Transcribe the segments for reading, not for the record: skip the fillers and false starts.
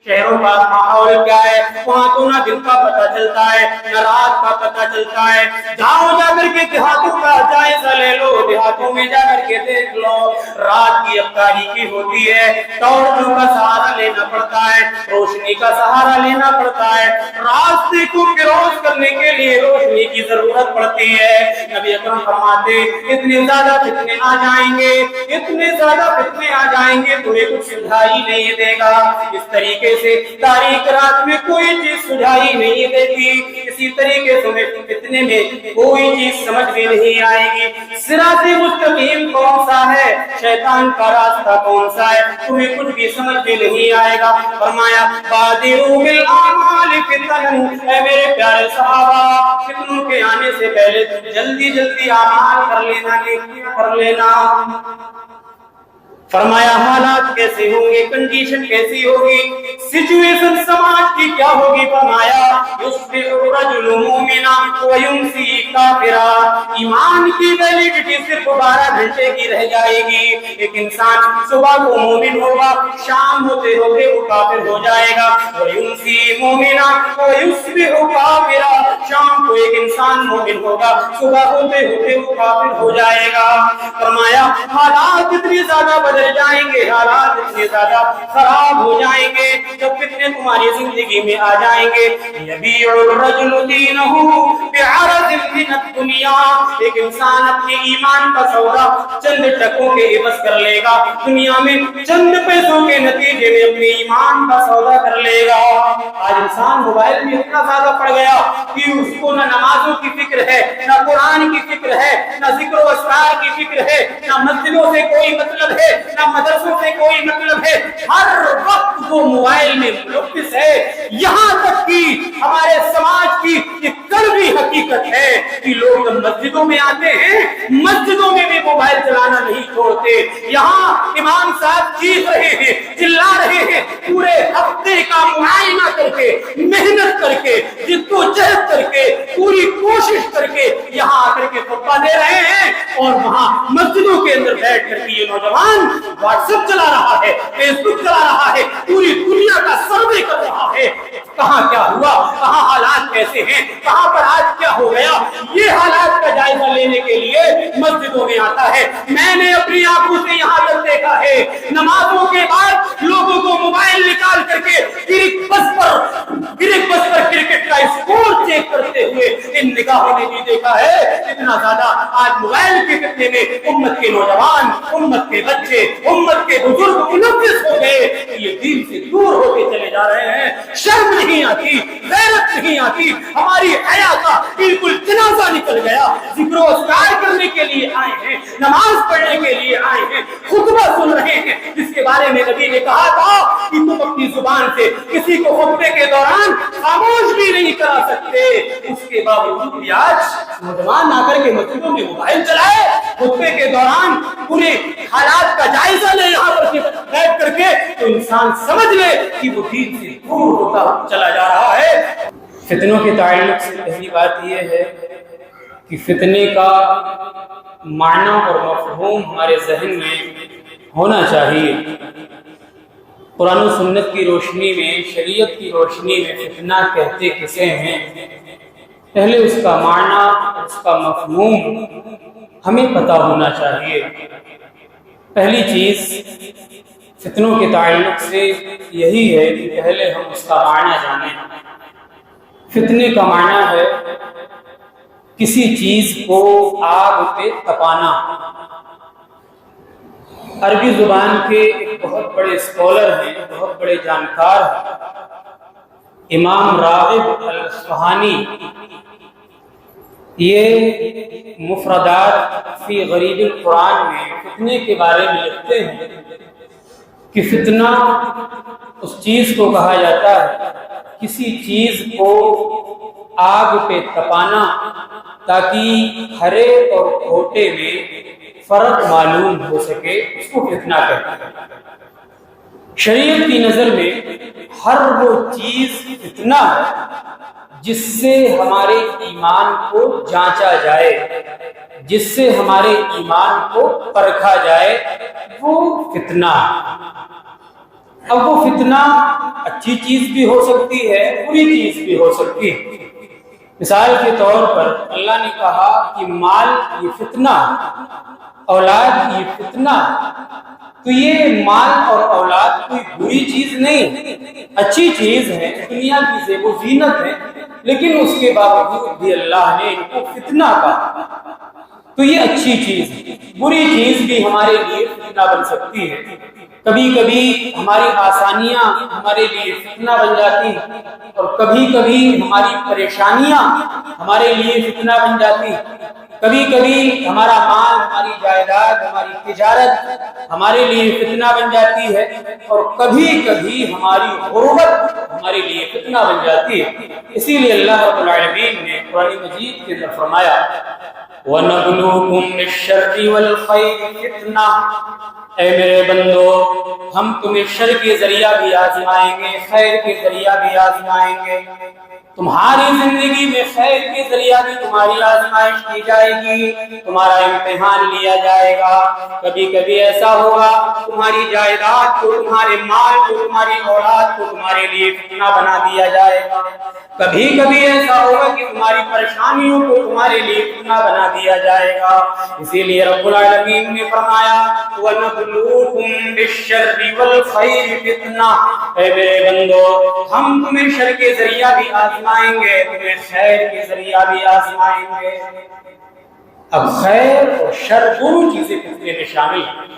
شہروں کا ماحول کیا ہے، وہاں تو نہ دن کا پتہ چلتا ہے نہ رات کا پتہ چلتا ہے۔ جاؤ جا کر کے دیہاتوں کا جائزہ لے لو، دیہاتوں میں جا کر کے دیکھ لو، رات کی اب تاریکی ہوتی ہے، ٹارچوں کا سہارا لینا پڑتا ہے، روشنی کا سہارا لینا پڑتا ہے، راستے کو کراس کرنے کے لیے روشنی کی ضرورت پڑتی ہے۔ نبی اکرم فرماتے اتنے زیادہ فتنے آ جائیں گے، اتنے زیادہ فتنے آ جائیں گے تمہیں کچھ سمجھائی نہیں دے گا۔ اس طریقے سے تاریک رات میں کوئی چیز سجھائی نہیں دیتی، اسی طریقے سے فتنے میں کوئی چیز سمجھ میں نہیں آئے گی۔ صراط مستقیم کون سا ہے، شیطان کا راستہ کون سا ہے، تمہیں کچھ بھی سمجھ میں نہیں آئے گا۔ فرمایا بادروا بالاعمال فتن، اے میرے پیارے صحابہ فتنوں کے آنے سے پہلے جلدی جلدی اعمال کر لینا۔ فرمایا حالات کیسے ہوں گے، کنڈیشن کیسی ہوگی، سچویشن سماج کی کیا ہوگی۔ فرمایا یصبح الرجل مومنا ویمسی کافرا، ایمان کی ویلیڈیٹی صرف 12 گھنٹے کی رہ جائے گی۔ ایک انسان صبح کو مومن ہوگا، شام ہوتے ہوتے وہ کافر ہو جائے گا۔ ویمسی مومنا ویصبح کافرا، شام کو ایک انسان مومن ہوگا، صبح ہوتے ہوتے وہ کافر ہو جائے گا۔ فرمایا حالات اتنی زیادہ بدل جائیں گے، حالات اتنے زیادہ خراب ہو جائیں گے جب فتنے تمہاری زندگی میں آ جائیں گے۔ یبیع الرجل دینہ بعرض من الدنیا، ایک انسان اپنے ایمان کا سودا چند ٹکوں کے عوض کر لے گا، دنیا میں چند پیسوں کے نتیجے میں اپنے ایمان کا سودا کر لے گا۔ آج انسان موبائل میں اتنا زیادہ پڑ گیا کہ اس کو نہ نمازوں کی فکر ہے، نہ قرآن کی فکر ہے، نہ ذکر و اذکار کی فکر ہے، نہ مسجدوں سے کوئی مطلب ہے، نہ مدرسوں سے کوئی مطلب ہے، ہر وقت وہ موبائل میں ملوث ہے۔ یہاں تک کہ ہمارے سماج کی ایک کڑوی حقیقت ہے کہ لوگ جب مسجدوں میں آتے ہیں، مسجدوں میں بھی موبائل چلانا نہیں چھوڑتے۔ یہاں امام صاحب چیخ رہے ہیں، چلا رہے ہیں، پورے ہفتے کا معائنہ کر کے، محنت کر کے، جدوجہد کر کے، پوری کوشش کر کے یہاں آ کر کے خطبہ دے رہے ہیں، اور وہاں مسجدوں کے اندر بیٹھ کر کے یہ نوجوان واٹس ایپ چلا رہا ہے، فیس بک چلا رہا ہے، پوری دنیا کا سروے کر رہا ہے۔ کہاں کیا ہوا، کہاں حالات کیسے ہیں، کہاں پر آج کیا ہو گیا، یہ حالات کا جائزہ لینے کے لیے مسجدوں میں آتا ہے۔ میں نے اپنی آنکھوں سے یہاں تک دیکھا ہے، نمازوں کے بعد لوگوں کو موبائل نکال کر کے کرکٹ بس پر کرکٹ کا اسکور چیک کرتے ہوئے ان نگاہوں نے بھی دیکھا ہے۔ اتنا زیادہ آج موبائل کے فتنے میں امت کے نوجوان، امت کے بچے، امت کے بزرگ ملوث ہو گئے کہ یہ دین سے دور ہوتے چلے جا رہے ہیں۔ شرم نہیں آتی، غیرت نہیں آتی، ہماری حیا کا بالکل جنازہ نکل گیا۔ ذکر و اذکار کرنے کے لیے آئے ہیں، نماز پڑھنے کے لیے آئے ہیں، خطبہ سن رہے ہیں، جس کے بارے میں نبی نے کہا تھا کہ تم اپنی زبان سے کسی کو خطبے کے دوران خاموش بھی نہیں کرا سکتے۔ اس کے باوجود بھی آج نوجوان آ کر کے مسجدوں میں موبائل چلائے، خطبے کے دوران پورے حالات کا جائزہ لے یہاں پر بیٹھ کر کے، تو انسان سمجھ لے کہ وہ دین سے دور ہوتا چلا جا رہا ہے۔ فتنوں کے تعلق سے پہلی بات یہ ہے کہ فتنے کا معنی اور مفہوم ہمارے ذہن میں ہونا چاہیے۔ قرآن و سنت کی روشنی میں، شریعت کی روشنی میں فتنہ کہتے کسے ہیں، پہلے اس کا معنی، اس کا مفہوم ہمیں پتہ ہونا چاہیے۔ پہلی چیز فتنوں کے تعلق سے یہی ہے کہ پہلے ہم اس کا معنی جانیں۔ فتنے کا معنی ہے کسی چیز کو آگ پہ تپانا۔ عربی زبان کے ایک بہت بڑے اسکالر ہیں، بہت بڑے جانکار ہیں، امام راغب الاصفہانی، یہ مفردات فی غریب القرآن میں فتنے کے بارے میں لکھتے ہیں کہ فتنہ اس چیز کو کہا جاتا ہے، کسی چیز کو آگ پہ تپانا تاکہ ہرے اور کھوٹے میں فرق معلوم ہو سکے، اس کو فتنہ کہتے ہیں۔ شریعت کی نظر میں ہر وہ چیز فتنہ ہے جس سے ہمارے ایمان کو جانچا جائے، جس سے ہمارے ایمان کو پرکھا جائے، وہ فتنہ۔ اب وہ فتنہ اچھی چیز بھی ہو سکتی ہے، بری چیز بھی ہو سکتی ہے۔ مثال کے طور پر اللہ نے کہا کہ مال یہ فتنہ، اولاد یہ فتنہ، تو یہ مال اور اولاد کوئی بری چیز نہیں، اچھی چیز ہے، دنیا کی زیب و زینت ہے، لیکن اس کے باوجود بھی اللہ نے ان کو فتنہ کہا، تو یہ اچھی چیز ہے۔ بری چیز بھی ہمارے لیے فتنہ بن سکتی ہے، کبھی کبھی ہماری آسانیاں ہمارے لیے فتنہ بن جاتی ہیں، اور کبھی کبھی ہماری پریشانیاں ہمارے لیے فتنہ بن جاتی ہیں، کبھی کبھی ہمارا مال، ہماری جائیداد، ہماری تجارت ہمارے لیے فتنہ بن جاتی ہے، اور کبھی کبھی ہماری غربت ہمارے لیے فتنہ بن جاتی ہے۔ اسی لیے اللہ رب العالمین نے قرآن مجید کے اندر فرمایا وَنَبْلُوكُمْ بِالشَّرِّ وَالْخَيْرِ فِتْنَةً، اے میرے بندو ہم تمہیں شر کے ذریعہ بھی آزمائیں گے، خیر کے ذریعہ بھی آزمائیں گے، تمہاری زندگی میں خیر کے ذریعہ بھی تمہاری آزمائش کی جائے گی، تمہارا امتحان لیا جائے گا۔ کبھی کبھی ایسا ہوگا تمہاری جائیداد کو، تمہارے مال کو، تمہاری اولاد کو تمہارے لیے فتنہ بنا دیا جائے گا، کبھی کبھی ایسا ہوگا کہ تمہاری پریشانیوں کو تمہارے لیے فتنہ بنا دیا جائے گا۔ اسی لیے رب العالمین نے فرمایا وَنَبْلُوكُمْ بِالشَّرِّ وَالْخَيْرِ فِتْنَةً، اے میرے بندو ہم تمہیں شر کے ذریعہ بھی آزمائیں گے، تمہیں خیر کے ذریعہ بھی آزمائیں گے۔ اب خیر اور شر دونوں چیزیں فتنے میں شامل ہیں،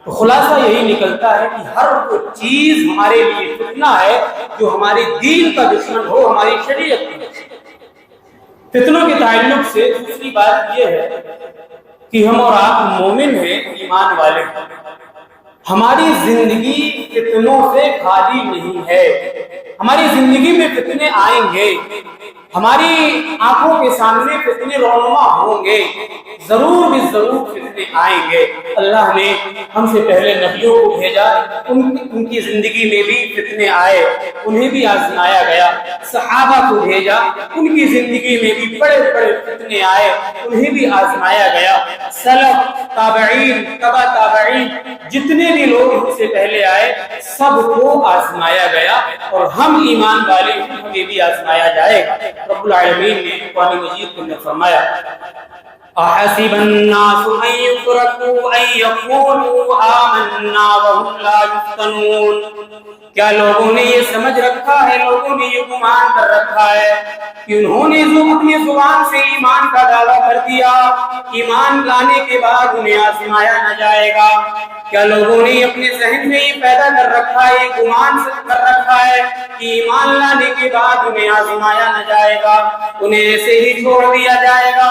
تو خلاصہ یہی نکلتا ہے کہ ہر وہ چیز ہمارے لیے فتنہ ہے جو ہمارے دین کا دشمن ہو، ہماری شریعت کا دشمن۔ فتنوں کے تعلق سے دوسری بات یہ ہے کہ ہم اور آپ مومن ہیں، ایمان والے ہیں، ہماری زندگی فتنوں سے خالی نہیں ہے، ہماری زندگی میں فتنے آئیں گے، ہماری آنکھوں کے سامنے فتنے رونما ہوں گے، ضرور بھی ضرور فتنے آئیں گے۔ اللہ نے ہم سے پہلے نبیوں کو بھیجا، ان کی زندگی میں بھی فتنے آئے، انہیں بھی آزمایا گیا، صحابہ کو بھیجا، ان کی زندگی میں بھی بڑے بڑے فتنے آئے، انہیں بھی آزمایا گیا۔ سلف، تابعین، تبع تابعین، جتنے بھی لوگ ہم سے پہلے آئے سب کو آزمایا گیا، اور ہم ایمان والے ہمیں بھی آزمایا جائے گا۔ رب العالمین نے قرآن مجید کے اندر فرمایا احسب الناس ان يتركوا ان يقولوا آمنا وهم لا يفتنون، کیا لوگوں نے یہ سمجھ رکھا ہے، لوگوں نے یہ گمان کر رکھا ہے کہ انہوں نے جو اپنی زبان سے ایمان کا دعویٰ کر دیا، ایمان لانے کے بعد انہیں آزمایا نہ جائے گا؟ کیا لوگوں نے اپنے ذہن میں یہ پیدا کر رکھا ہے، یہ گمان کر رکھا ہے کہ ایمان لانے کے بعد انہیں آزمایا نہ جائے گا، انہیں ایسے ہی چھوڑ دیا جائے گا؟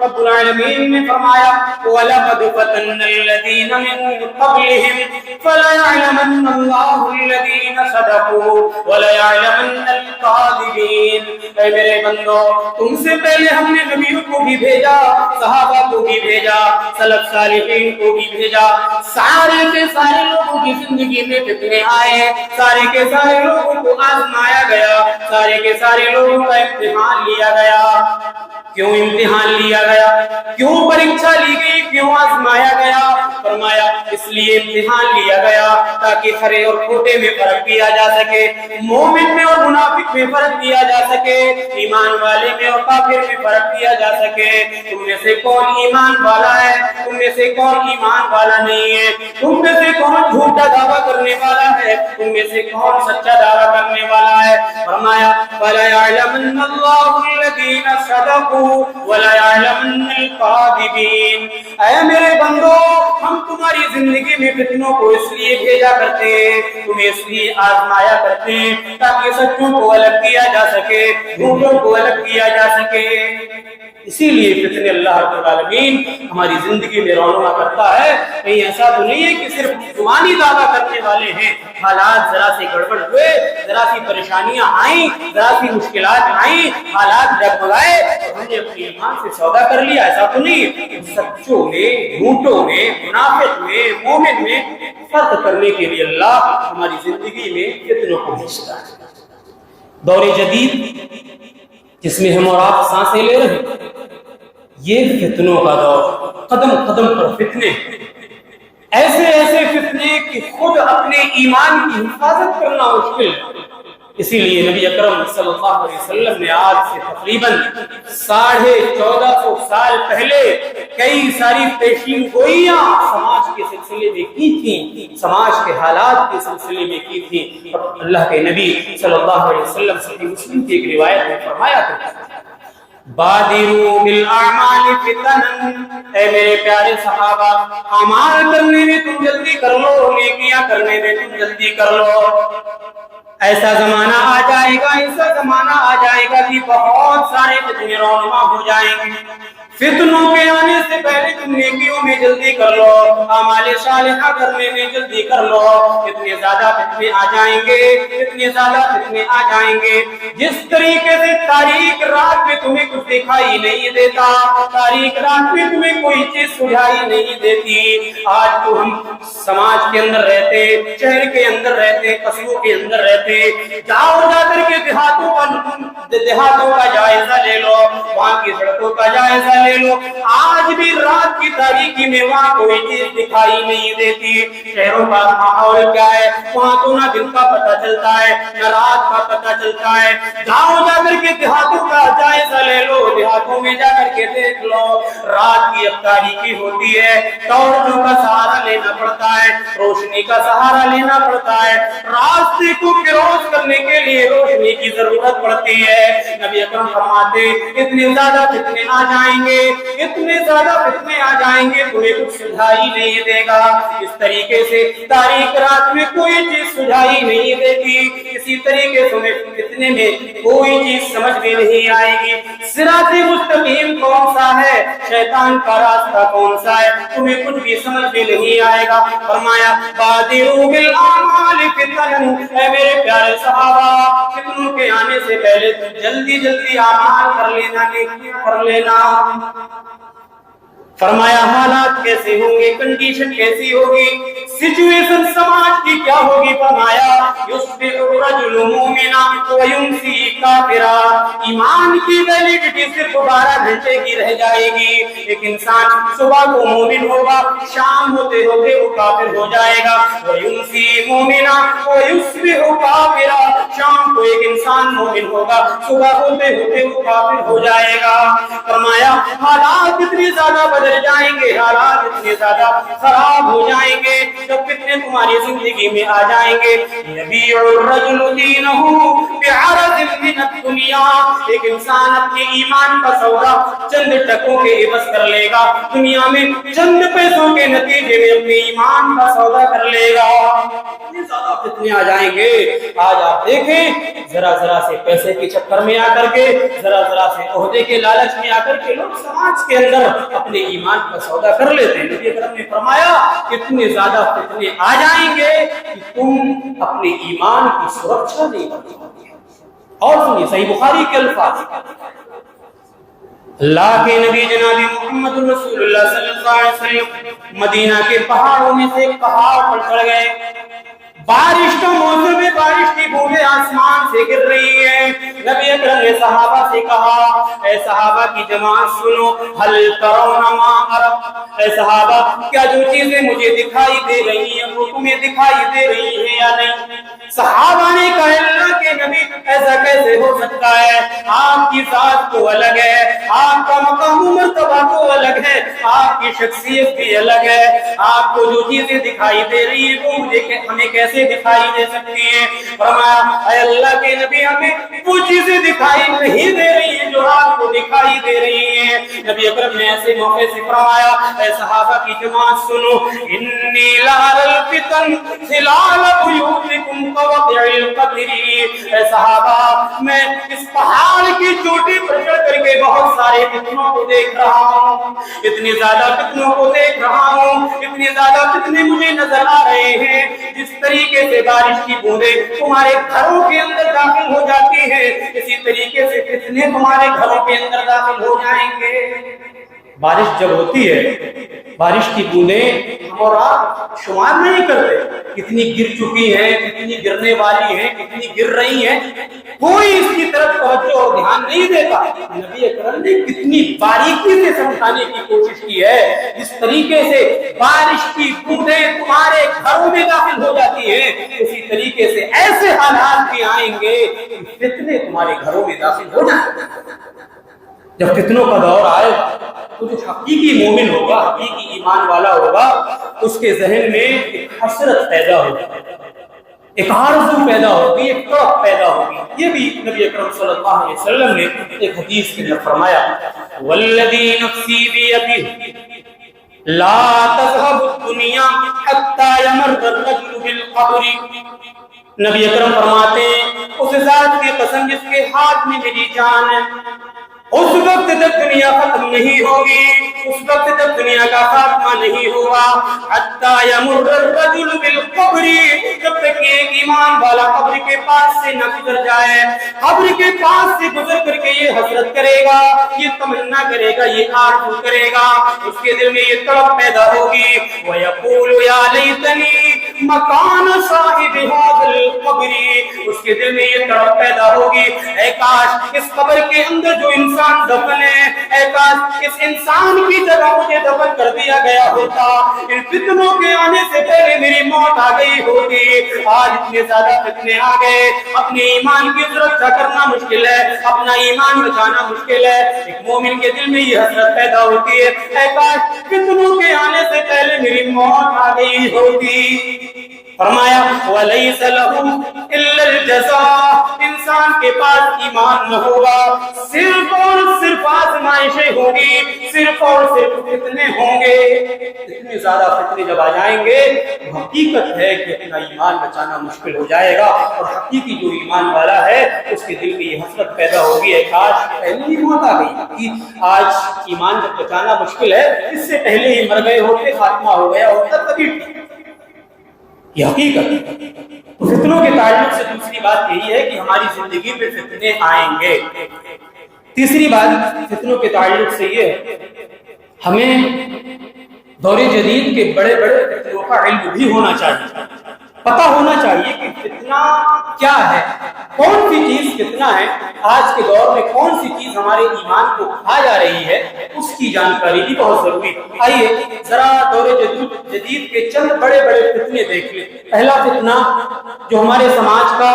رب العالمین نے فرمایا وَلَقَدْ فَتَنَّ الَّذِينَ مِن قَبْلِهِمْ فَلَيَعْلَمَنَّ اللَّهُ الَّذِينَ صَدَقُوا وَلَيَعْلَمَنَّ الْكَاذِبِينَ۔ اے میرے بندو تم سے پہلے ہم نے نبیوں کو بھی بھیجا، صحابہ کو بھی بھیجا، سلف صالحین کو بھی بھیجا، سارے کے سارے لوگوں کی زندگی میں فتنے آئے، سارے کے سارے لوگوں کو آزمایا گیا، سارے کے سارے لوگوں کا امتحان لیا گیا۔ کیوں امتحان لیا گیا؟ کیوں پریکشا لی گئی؟ کیوں آزمایا گیا؟ فرمایا اس لیے امتحان لیا گیا تاکہ کھرے اور کھوٹے میں فرق کیا جا سکے، مومن میں اور منافق میں فرق کیا جا سکے، ایمان والے میں اور کافر میں فرق کیا جا سکے۔ تم میں سے کون ایمان والا ہے، تم میں سے کون ایمان والا نہیں ہے، تم میں سے کون جھوٹا دعویٰ کرنے والا ہے، تم میں سے کون سچا دعویٰ کرنے والا ہے؟ فرمایا وَلَيَعْلَمَنَّ اللَّهُ الَّذِينَ صَدَقُوا وَلَيَعْلَمَنَّ الْكَاذِبِينَ۔ اے میرے بندو ہم تمہاری زندگی میں فتنوں کو اس لیے بھیجا کرتے ہیں، تمہیں اس لیے آزمایا کرتے ہیں تاکہ سچوں کو الگ کیا جا سکے، جھوٹوں کو الگ کیا جا سکے۔ اسی لیے فتنے اللہ رب العالمین ہماری زندگی میں رونما کرتا ہے۔ کہیں ایسا تو نہیں ہے کہ صرف زبانی دعویٰ کرنے والے ہیں، حالات ذرا سے گڑبڑ ہوئے، ذرا سی پریشانیاں آئیں، ذرا سی مشکلات آئیں، حالات ڈگمگائے اور ہم نے اپنے ایمان سے سودا کر لیا، ایسا تو نہیں ہے۔ سچوں میں، جھوٹوں میں، منافق میں، مومن میں فرق کرنے کے لیے اللہ ہماری زندگی میں فتنوں کو بھیجتا ہے۔ دور جدید جس میں ہم اور آپ سانسیں لے رہے ہیں، یہ فتنوں کا دور، قدم قدم پر فتنے۔ ایسے ایسے فتنے کہ خود اپنے ایمان کی حفاظت کرنا مشکل. اسی لیے نبی اکرم صلی اللہ علیہ وسلم نے آج سے تقریباً 1450 سال پہلے کئی ساری پیشین گوئیاں سماج کے سلسلے میں کی تھیں، سماج کے حالات کے سلسلے میں کی تھیں. اللہ کے نبی صلی اللہ علیہ وسلم صحیح مسلم کی ایک روایت میں فرمایا تھا بادروا بالاعمال فتنا، اے میرے پیارے صحابہ اعمال کرنے میں تم جلدی کر لو، نیکیاں کرنے میں تم جلدی کر لو. ایسا زمانہ آ جائے گا، ایسا زمانہ آ جائے گا کہ بہت سارے فتنے رونما ہو جائیں گے. فتنوں کے آنے سے پہلے تم نیکیوں میں جلدی کر لو، اعمال صالحہ کرنے میں جلدی کر لو. اتنے زیادہ فتنے آ جائیں گے، اتنے زیادہ فتنے آ جائیں گے. جس طریقے سے تاریک رات میں تمہیں کچھ دکھائی نہیں دیتا، تاریک رات میں تمہیں کوئی چیز سجھائی نہیں دیتی، آج تو ہم سماج کے اندر رہتے، شہر کے اندر رہتے، قصبوں کے اندر رہتے، جاؤ جا کر کے دیہاتوں کا جائزہ لے لو، وہاں کی سڑکوں کا جائزہ لے لو، آج بھی رات کی تاریکی میں وہاں کوئی چیز دکھائی نہیں دیتی. شہروں کا ماحول کیا ہے؟ وہاں تو نہ دن کا پتہ چلتا ہے نہ رات کا پتہ چلتا ہے. جاؤ جا کر کے دیہاتوں کا جائزہ لے لو، دیہاتوں میں جا کر کے دیکھ لو، رات کی اب تاریکی ہوتی ہے، ٹارچوں کا سہارا لینا پڑتا ہے، روشنی کا سہارا لینا پڑتا ہے، راستے کو کراس کرنے کے لیے روشنی کی ضرورت پڑتی ہے. نبی اکرم فرماتے اتنے زیادہ فتنے آ جائیں گے، اتنے زیادہ فتنے آ جائیں گے تمہیں کچھ سجھائی نہیں دے گا. اس طریقے سے تاریک رات میں کوئی چیز سجھائی نہیں دیتی، اسی طریقے سے تمہیں فتنے میں کوئی چیز سمجھ میں نہیں آئے گی. صراط مستقیم کون سا ہے، شیطان کا راستہ کون سا ہے، تمہیں کچھ بھی سمجھ میں نہیں آئے گا. فرمایا بادروا بالاعمال فتنا، اے میرے پیارے صحابہ فتنوں کے آنے سے پہلے جلدی جلدی اعمال کر لینا، نیکیاں کر لینا. فرمایا حالات کیسے ہوں گے، کنڈیشن کیسی ہوگی، سچویشن سماج کی کیا ہوگی. فرمایا یصبح الرجل مومنا ویمسی کافرا، ایمان کی ویلیڈیٹی صرف 12 گھنٹے کی رہ جائے گی. ایک انسان صبح کو مومن ہوگا، شام ہوتے ہوتے وہ کافر ہو جائے گا. ویمسی مومنا ویصبح کافرا، شام کو ایک انسان مومن ہوگا، صبح ہوتے ہوتے وہ کافر ہو جائے گا. فرمایا حالات اتنی زیادہ بدل جائیں گے، حالات اتنے زیادہ خراب ہو جائیں گے جب فتنے تمہاری زندگی میں آ جائیں گے. یبیع الرجل دینہ بعرض من الدنیا، ایک انسان اپنے ایمان کا سودا چند ٹکوں کے عوض کر لے گا، دنیا میں چند پیسوں کے نتیجے میں اپنے ایمان کا سودا کر لے گا. اتنے زیادہ فتنے آ جائیں گے. آج آپ دیکھیں ذرا ذرا سے پیسے کے چکر میں آ کر کے، ذرا ذرا سے عہدے کے لالچ میں آ کر کے لوگ سماج کے اندر اپنے ایمان کا سودا کر لیتے ہیں. نبی اکرم نے فرمایا اتنے زیادہ فتنے آ جائیں گے کہ تم اپنے ایمان کی سرکشا نہیں کر سکتے. اور سنیے صحیح بخاری کے الفاظ، اللہ کے نبی جناب محمد رسول اللہ صلی اللہ علیہ وسلم مدینہ کے پہاڑوں میں سے ایک پہاڑ پر چڑھ گئے. بارش کا موسم ہے، بارش کی بوندیں آسمان سے گر رہی ہیں. نبی اکرم نے صحابہ سے کہا اے صحابہ کی جماعت سنو، هل ترون ما ارى، اے صحابہ کیا جو چیزیں مجھے دکھائی دے رہی ہیں وہ تمہیں دکھائی دے رہی ہیں یا نہیں؟ صحابہ نے کہا اللہ کے نبی ایسا کیسے ہو سکتا ہے، آپ کی ذات تو الگ ہے، آپ کا مقام و مرتبہ تو الگ ہے، آپ کی شخصیت بھی الگ ہے، آپ کو جو چیزیں دکھائی دے رہی ہیں وہ ہمیں کیسے دکھائی دے سکتی ہے؟ فرمایا اے اللہ کے نبی ہمیں وہ چیزیں دکھائی نہیں دے رہی ہیں جو آپ کو دکھائی دے رہی ہیں. نبی اکرم نے ایسے موقع سے فرمایا اے صحابہ کی جماعت سنو، انی لأری الفتن خلال بیوتکم کوقع القطر، اے صحابہ میں اس پہاڑ کی چوٹی پر چڑھ کر کے بہت سارے فتنوں کو دیکھ رہا ہوں، اتنے زیادہ فتنوں کو دیکھ رہا ہوں، اتنے زیادہ فتنے مجھے نظر آ رہے ہیں. جس طریقے سے بارش کی بوندیں تمہارے گھروں کے اندر داخل ہو جاتی ہے، اسی طریقے سے فتنے تمہارے گھروں کے اندر داخل ہو جائیں گے. बारिश जब होती है, बारिश की बूंदें हम और आप शुमार नहीं करते, कितनी गिर चुकी हैं, कितनी गिरने वाली हैं, कितनी गिर रही हैं, कोई इसकी तरफ तवज्जो और ध्यान नहीं देता। नबी अकरम ने कितनी बारीकी से समझाने की कोशिश की है। जिस तरीके से बारिश की बूंदें तुम्हारे घरों में दाखिल हो जाती हैं, उसी तरीके से ऐसे हालात भी आएंगे कि फितने तुम्हारे घरों में दाखिल हो जाएंगे। जब फितनों का दौर आएगा तो जो हकीकी मोमिन होगा, हकीकी ईमान वाला होगा, उसके जहन में एक हसरत पैदा होगी, एक आरज़ू पैदा होगी, एक तड़प पैदा होगी। ये भी नबी अकरम सल्लल्लाहु अलैहि वसल्लम ने एक हदीस के अंदर फरमाया, वल्लज़ी नफ़्सी बियदिही ला तज़हबु दुनिया हत्ता यमर्र अर्रजुलु बिल क़ब्र। नबी अकरम फरमाते हैं, उस ज़ात की कसम जिसके हाथ में मेरी जान है, उस वक्त तक दुनिया खत्म नहीं होगी, उस वक्त तक दुनिया का खात्मा नहीं होगा, हत्ता यमुर्र अर्रजुलु बिल क़ब्र, जब तक एक ईमान वाला कब्र के पास से न गुजर जाए। कब्र के पास से गुजर करके ये हसरत करेगा, ये तमन्ना करेगा, ये आरज़ू करेगा, उसके दिल में ये तड़प पैदा होगी, व यक़ूलु या लैतनी मकान साहिबि हाज़िल क़ब्र, उसके दिल में ये तड़प पैदा होगी, ऐ काश इस कब्र के अंदर जो इंसान दफन है, ऐ काश इस इंसान की जगह मुझे दफन कर दिया गया होता, इन फितनों के आने से पहले मेरी मौत आ गई होती। आज इतने ज्यादा फितने आ गए, अपने ईमान की सुरक्षा करना मुश्किल है, अपना ईमान बचाना मुश्किल है। एक मोमिन के दिल में ये हसरत पैदा होती है, ऐ काश फितनों के आने से पहले मेरी मौत आ गई होती। फरमाया वलैसा लहू इल्लल जज़ा, इंसान के पास ईमान न होगा, सिर्फ और सिर्फ आजमाइशें होगी, सिर्फ और सिर्फ फितने होंगे। इतने ज्यादा फितने जब आ जाएंगे, हकीकत है कि अपना ईमान बचाना मुश्किल हो जाएगा, और हकीकी जो ईमान वाला है उसके दिल में ये हसरत पैदा होगी, है काश पहले ही मौत आ गई कि आज ईमान जब बचाना मुश्किल है, इससे पहले ही मर गए होते, खात्मा हो गया होता, तभी ये हकीकत। तो फितनों के ताल्लुक से दूसरी बात यही है कि हमारी जिंदगी में फितने आएंगे। तीसरी बात फितनों के ताल्लुक से ये हमें दौरे जदीद के बड़े बड़े फितनों का इल्म भी होना चाहिए, पता होना चाहिए कि फितना क्या है, कौन सी चीज फितना है, आज के दौर में कौन सी चीज हमारे ईमान को खा जा रही है, उसकी जानकारी भी बहुत जरूरी। आइए जरा दौरे जदीद के चंद बड़े बड़े फितने देख लें। पहला फितना जो हमारे समाज का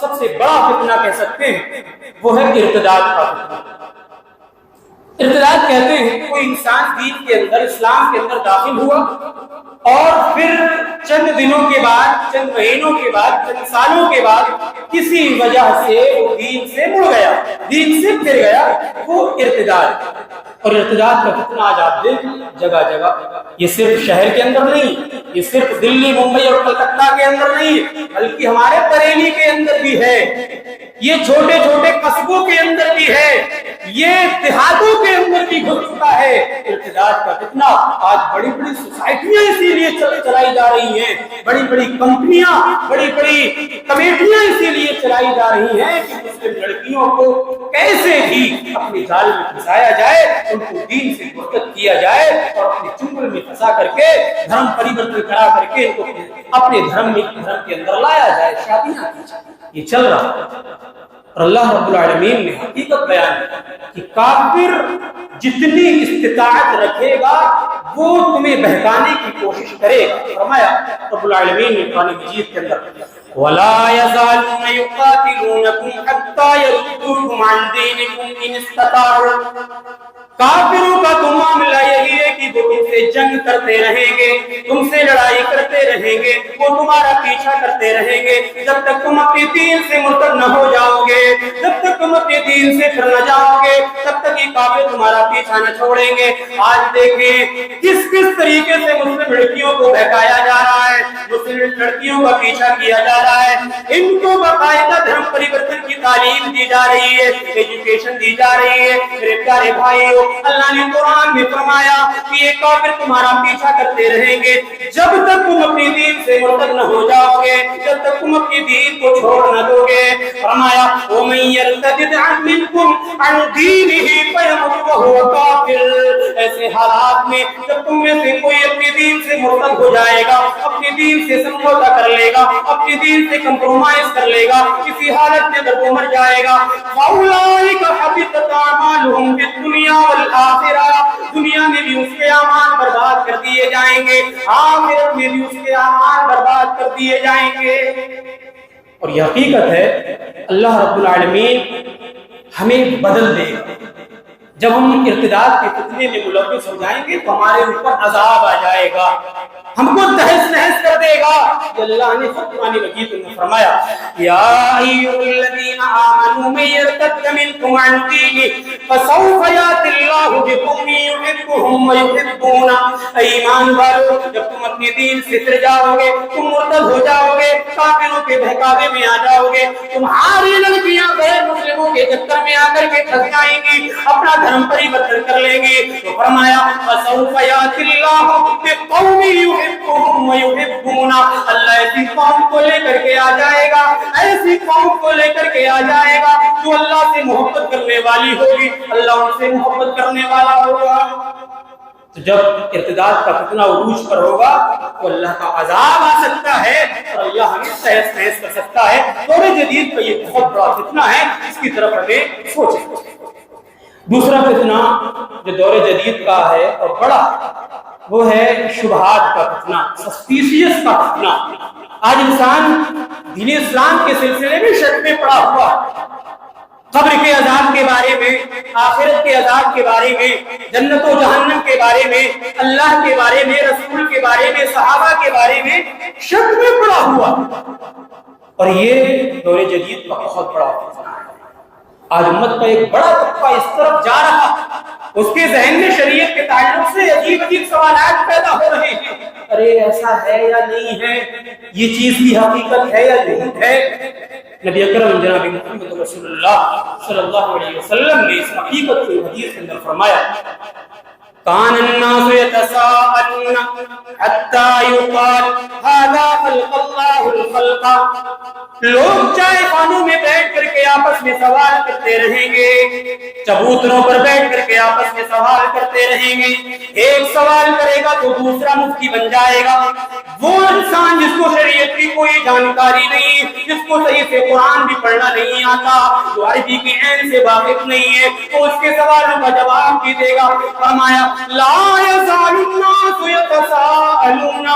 सबसे बड़ा फितना कह सकते हैं, वो है इर्तिदाद का फितना। इर्तिदाद कहते हैं कोई इंसान दीन के अंदर, इस्लाम के अंदर दाखिल हुआ और फिर चंद दिनों के बाद, चंद महीनों के बाद, चंद सालों के बाद किसी वजह से वो दीन से मुड़ गया, दीन से फिर गया, वो इर्तिदाद। और इर्तिदाद का फितना आज आप देख जगह जगह, ये सिर्फ शहर के अंदर नहीं, ये सिर्फ दिल्ली, मुंबई और कलकत्ता के अंदर नहीं, बल्कि हमारे बरेली के अंदर भी है, ये छोटे छोटे कस्बों के अंदर भी है, ये देहातों के अंदर भी घुस चुका है इर्तिदाद का फितना। आज बड़ी बड़ी सोसाइटियां इसीलिए चलाई जा रही हैं, बड़ी बड़ी कंपनियां, बड़ी बड़ी कमेटियां इसीलिए चलाई जा रही हैं कि मुस्लिम लड़कियों को कैसे भी अपने जाल में फंसाया जाए, उनको दीन से गुर्बत किया जाए और अपने चुंगल में फंसा करके धर्म परिवर्तन करा करके इनको अपने धर्म के अंदर लाया जाए, शादियां की जाए। ये चल रहा है। और अल्लाह रब्बुल आलमीन ने हकीकत बयान की कि काफिर जितनी इस्तिताअत रखेगा वो तुम्हें बहकाने की कोशिश करेगा। फरमाया रब्बुल आलमीन ने कुरान मजीद के अंदर, वला यज़ालून युक़ातिलूनकुम हत्ता यरुद्दूकुम अन दीनिकुम इन इस्तताअू। काफिरों का तो मामला यही है कि वो तुमसे जंग करते रहेंगे, तुमसे लड़ाई करते रहेंगे, वो तुम्हारा पीछा करते रहेंगे जब तक तुम अपने दीन से मुर्तद न हो जाओगे, जब तक तुम अपने दीन से फिर न जाओगे, तब तक ये काफिर तुम्हारा पीछा न छोड़ेंगे। आज देखें किस किस तरीके से मुस्लिम लड़कियों को बहकाया जा रहा है, मुस्लिम लड़कियों का पीछा किया जा रहा है, इनको बाकायदा धर्म परिवर्तन की तालीम दी जा रही है, एजुकेशन दी जा रही है। मेरे प्यारे भाइयों, अल्लाह ने कुरान में फरमाया कि ये काफिर तुम्हारा पीछा करते रहेंगे जब तक तुम अपनी दीन से मुर्तद न हो जाओगे, जब तक तुम अपनी दीन को छोड़ न दोगे। फरमाया ओ मैं يرتد منكم عن دينه فيمت وهو كافر. ایسے حالات میں جب تم میں سے کوئی اپنے دین سے مرتد ہو جائے گا, اپنے دین سے سمجھوتا کر لے گا, اپنے دین سے کمپرومائز کر لے گا, کسی حالت میں اگر وہ مر جائے گا, فَأُولَٰئِكَ حَبِطَتْ أَعْمَالُهُمْ فِي الدُّنْيَا وَالْآخِرَةِ, دنیا میں بھی اس کے اعمال برباد کر دیے جائیں گے, آخرت میں بھی اس کے اعمال برباد کر دیے جائیں گے. اور یہ حقیقت ہے اللہ رب العالمین ہمیں بدل دے گا. جب ہم ارتداد کے فتنے میں ملوث ہو جائیں گے تو ہمارے اوپر عذاب آ جائے گا, ہم کو تہس نہس کر دے گا. اللہ نے خود قرآن مجید میں فرمایا, یا ایھا الذین آمنوا من یرتد منکم عن دینہ فسوف یأتی اللہ بقوم یحبهم ویحبونہ. ایمان والو, جب تم اپنے دین سے پھر جاؤ گے, تم مرتد ہو جاؤ گے, کافروں کے بہکاوے میں آ جاؤ گے, تمہاری لڑکیاں غیر مسلموں کے چکر میں آ کر کے پھنس جائیں گی, اپنا دھرم پریورتن کر لیں گے. تو فرمایا فسوف یأتی اللہ بقوم یحبهم ویحبونہ, اللہ ایسی قوم کو لے کر کے آ جائے گا, ایسی قوم کو لے کر کے آ جائے گا جو اللہ سے محبت کرنے والی ہوگی, اللہ ان سے محبت کرنے والا ہوگا. تو جب ارتداد کا فتنہ عروج پر ہوگا تو اللہ کا عذاب آ سکتا ہے اور اللہ ہمیں تہس نہس کر سکتا ہے. دور جدید کا یہ بہت بڑا فتنہ ہے, اس کی طرف ہمیں سوچیں. دوسرا فتنہ جو دور جدید کا ہے اور بڑا, وہ ہے شبہات کا فتنہ, سسپیشیس کا فتنہ. آج انسان دین اسلام کے سلسلے میں شک میں پڑا ہوا, قبر کے عذاب کے بارے میں, آخرت کے عذاب کے بارے میں, جنت و جہنم کے بارے میں, اللہ کے بارے میں, رسول کے بارے میں, صحابہ کے بارے میں شک میں پڑا ہوا. اور یہ دور جدید کا بہت بڑا فتنہ ہے. آج امت کا ایک بڑا طبقہ اس طرف جا رہا, اس کے ذہن میں شریعت کے تعلق سے عجیب عجیب سوالات پیدا ہو رہے ہیں. ارے ایسا ہے یا نہیں ہے, یہ چیز کی حقیقت ہے یا نہیں ہے. نبی اکرم جناب محمد رسول اللہ صلی اللہ علیہ وسلم نے اس حقیقت کو حدیث کے اندر فرمایا, کان الناس یتساءلون حتی یقال ھذا خلق اللہ الخلق. لوگ چائے خانوں میں بیٹھ کر کے آپس میں سوال کرتے رہیں گے, چبوتروں پر بیٹھ کر کے آپس میں سوال کرتے رہیں گے. ایک سوال کرے گا تو دوسرا مفتی بن جائے گا. وہ انسان جس کو شریعت کی کوئی جانکاری نہیں, جس کو صحیح سے قرآن بھی پڑھنا نہیں آتا, جو عربی کی عین سے واقف نہیں ہے, تو اس کے سوالوں کا جواب بھی دے گا. فرمایا لا یزال الناس یتساءلون,